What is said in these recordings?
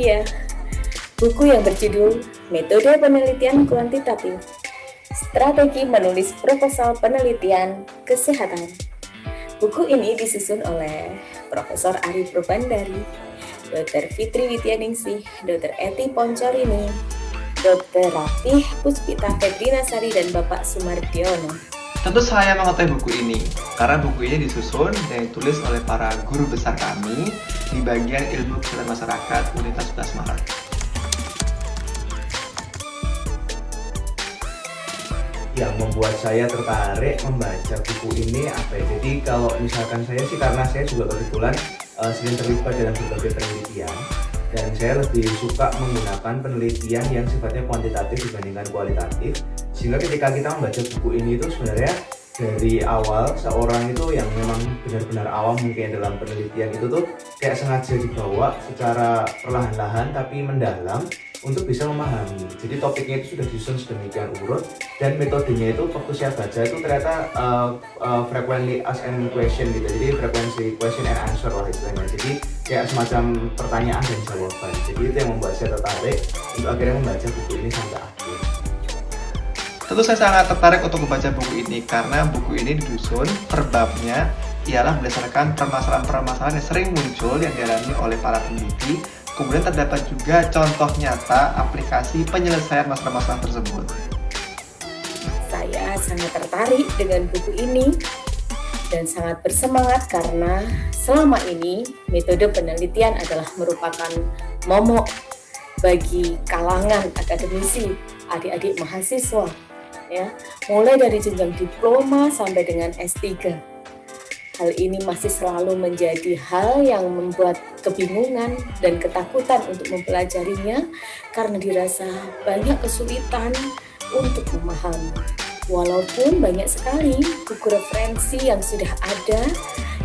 Iya, buku yang berjudul Metode Penelitian Kuantitatif, Strategi Menulis Proposal Penelitian Kesehatan. Buku ini disusun oleh Profesor Ari Probandari, Dr. Fitri Widyaningsih, Dr. Eti Poncorini, Dr. Ratih Puspita Febrinasari, dan Bapak Sumardiono. Tentu saya mengetahui buku ini, karena buku ini disusun dan ditulis oleh para guru besar kami di bagian Ilmu Kesehatan Masyarakat Universitas Maret. Yang membuat saya tertarik membaca buku ini apa ya? Jadi kalau misalkan saya sih, karena saya juga kebetulan sering terlibat dalam berbagai penelitian, dan saya lebih suka menggunakan penelitian yang sifatnya kuantitatif dibandingkan kualitatif. Sehingga ketika kita membaca buku ini itu sebenarnya dari awal seorang itu yang memang benar-benar awam mungkin dalam penelitian itu tuh kayak sengaja dibawa secara perlahan-lahan tapi mendalam untuk bisa memahami. Jadi topiknya itu sudah disusun sedemikian urut, dan metodenya itu waktu saya baca itu ternyata frequently asked and question gitu. Jadi frekuensi question and answer lah istilahnya. Jadi kayak semacam pertanyaan dan jawaban. Jadi itu yang membuat saya tertarik untuk akhirnya membaca buku ini sampai akhir. Tentu saya sangat tertarik untuk membaca buku ini karena buku ini disusun per babnya ialah berdasarkan permasalahan-permasalahan yang sering muncul yang dialami oleh para peneliti. Kemudian terdapat juga contoh nyata aplikasi penyelesaian masalah-masalah tersebut. Saya sangat tertarik dengan buku ini dan sangat bersemangat karena selama ini metode penelitian adalah merupakan momok bagi kalangan akademisi, adik-adik mahasiswa, ya, mulai dari jenjang diploma sampai dengan S3. Hal ini masih selalu menjadi hal yang membuat kebingungan dan ketakutan untuk mempelajarinya karena dirasa banyak kesulitan untuk memahami. Walaupun banyak sekali buku referensi yang sudah ada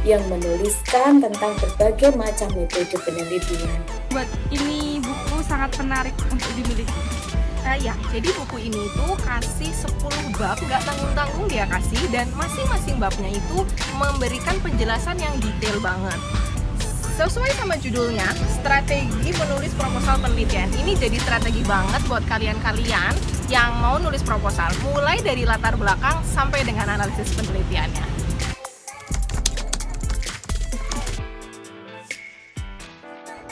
yang menuliskan tentang berbagai macam metode penelitian. Buat ini buku sangat menarik untuk dimiliki. Jadi buku ini tuh kasih 10 bab, nggak tanggung-tanggung dia kasih, dan masing-masing babnya itu memberikan penjelasan yang detail banget. Sesuai sama judulnya, strategi menulis proposal penelitian. Ini jadi strategi banget buat kalian-kalian yang mau nulis proposal, mulai dari latar belakang sampai dengan analisis penelitiannya.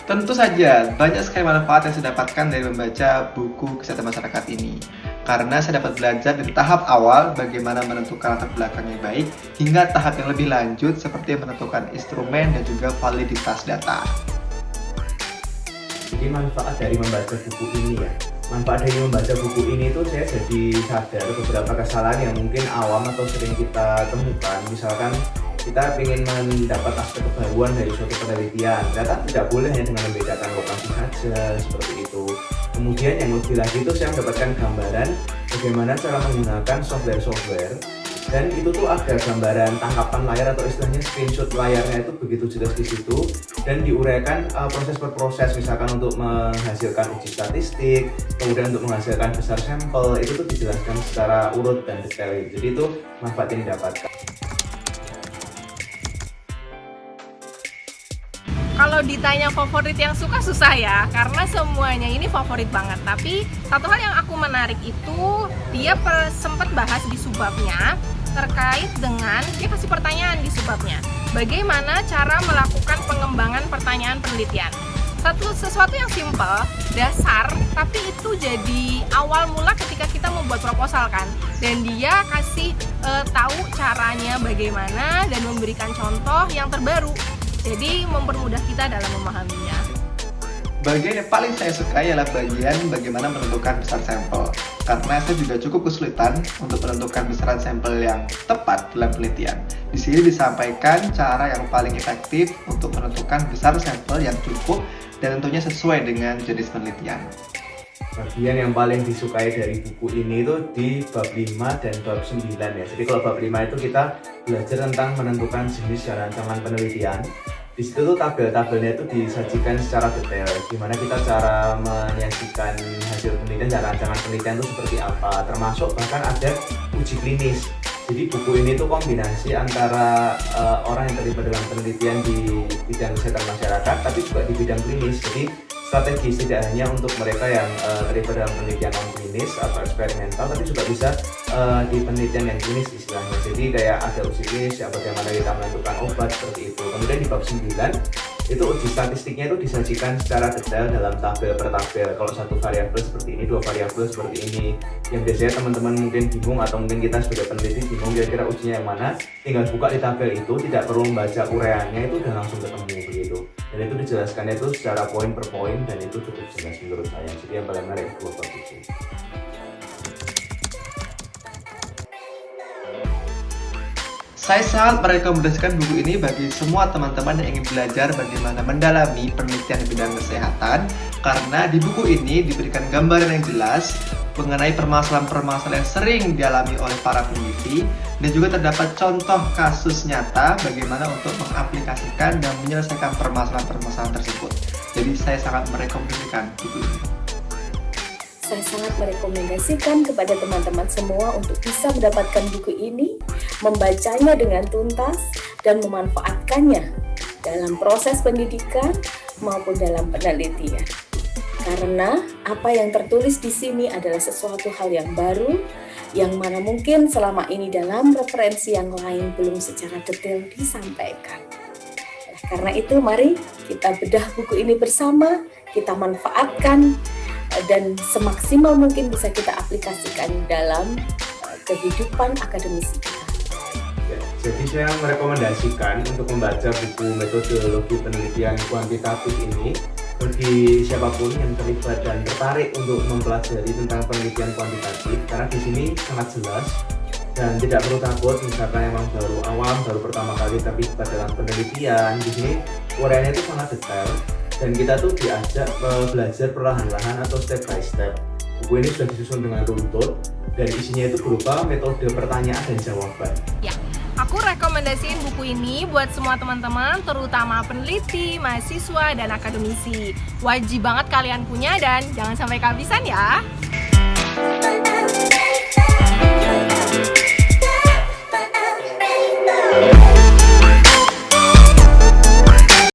Tentu saja, banyak sekali manfaat yang saya dapatkan dari membaca buku kesehatan masyarakat ini. Karena saya dapat belajar dari tahap awal bagaimana menentukan latar belakang yang baik, hingga tahap yang lebih lanjut seperti menentukan instrumen dan juga validitas data. Jadi manfaat dari membaca buku ini ya, manfaat dari membaca buku ini tuh saya jadi sadar beberapa kesalahan yang mungkin awam atau sering kita temukan. Misalkan kita ingin mendapat aspek kebaruan dari suatu penelitian, ternyata tidak boleh hanya dengan membedakan lokasi saja, seperti itu. Kemudian yang lebih lagi itu saya mendapatkan gambaran bagaimana cara menggunakan software, dan itu tuh ada gambaran tangkapan layar atau istilahnya screenshot layarnya itu begitu jelas di situ, dan diuraikan proses per proses, misalkan untuk menghasilkan uji statistik, kemudian untuk menghasilkan besar sampel, itu tuh dijelaskan secara urut dan detail. Jadi itu manfaat yang didapatkan. Kalau ditanya favorit yang suka susah ya, karena semuanya ini favorit banget. Tapi satu hal yang aku menarik itu dia sempat bahas di subbabnya terkait dengan, dia kasih pertanyaan di subbabnya, bagaimana cara melakukan pengembangan pertanyaan penelitian. Sesuatu yang simpel, dasar, tapi itu jadi awal mula ketika kita membuat proposal kan. Dan dia kasih tahu caranya bagaimana dan memberikan contoh yang terbaru. Jadi mempermudah kita dalam memahaminya. Bagian yang paling saya sukai adalah bagian bagaimana menentukan besar sampel. Karena saya juga cukup kesulitan untuk menentukan besaran sampel yang tepat dalam penelitian. Di sini disampaikan cara yang paling efektif untuk menentukan besar sampel yang cukup dan tentunya sesuai dengan jenis penelitian. Bagian yang paling disukai dari buku ini itu di bab 5 dan bab 9 ya. Jadi kalau bab 5 itu kita belajar tentang menentukan jenis dan rancangan penelitian. Di situ tuh tabel-tabelnya itu disajikan secara detail, gimana kita cara menyajikan hasil penelitian dan rancangan penelitian itu seperti apa, termasuk bahkan ada uji klinis. Jadi buku ini tuh kombinasi antara orang yang terlibat dalam penelitian di bidang kesehatan masyarakat tapi juga di bidang klinis. Jadi strategis, tidak hanya untuk mereka yang terlibat dalam penelitian non klinis atau eksperimental, tapi juga bisa di penelitian yang klinis istilahnya. Jadi kayak ada uji klinis ya, bagaimana kita menentukan obat seperti itu. Kemudian di bab 9 itu uji statistiknya itu disajikan secara detail dalam tabel per tabel. Kalau satu variabel seperti ini, dua variabel seperti ini, yang biasanya teman-teman mungkin bingung atau mungkin kita sebagai peneliti bingung kira-kira ujinya yang mana, tinggal buka di tabel itu, tidak perlu membaca uraiannya, itu udah langsung ketemu begitu. Dan itu dijelaskannya itu secara poin per poin, dan itu cukup jelas menurut saya. Jadi yang paling menarik itu bab itu. Saya sangat merekomendasikan buku ini bagi semua teman-teman yang ingin belajar bagaimana mendalami penelitian di bidang kesehatan, karena di buku ini diberikan gambaran yang jelas mengenai permasalahan-permasalahan yang sering dialami oleh para peneliti, dan juga terdapat contoh kasus nyata bagaimana untuk mengaplikasikan dan menyelesaikan permasalahan-permasalahan tersebut. Jadi saya sangat merekomendasikan buku ini. Saya sangat merekomendasikan kepada teman-teman semua untuk bisa mendapatkan buku ini, membacanya dengan tuntas, dan memanfaatkannya dalam proses pendidikan maupun dalam penelitian. Karena apa yang tertulis di sini adalah sesuatu hal yang baru, yang mana mungkin selama ini dalam referensi yang lain belum secara detail disampaikan. Karena itu mari kita bedah buku ini bersama, kita manfaatkan, dan semaksimal mungkin bisa kita aplikasikan dalam kehidupan akademisi kita. Ya, jadi saya merekomendasikan untuk membaca buku metodologi penelitian kuantitatif ini bagi siapapun yang terlibat dan tertarik untuk mempelajari tentang penelitian kuantitatif, karena di sini sangat jelas dan tidak perlu takut misalkan emang baru awam, baru pertama kali terlibat dalam penelitian. Di sini uraiannya itu sangat detail. Dan kita tuh diajak belajar perlahan-lahan atau step by step. Buku ini sudah disusun dengan runtut dan isinya itu berupa metode pertanyaan dan jawaban. Ya, aku rekomendasiin buku ini buat semua teman-teman, terutama peneliti, mahasiswa, dan akademisi. Wajib banget kalian punya dan jangan sampai kehabisan ya.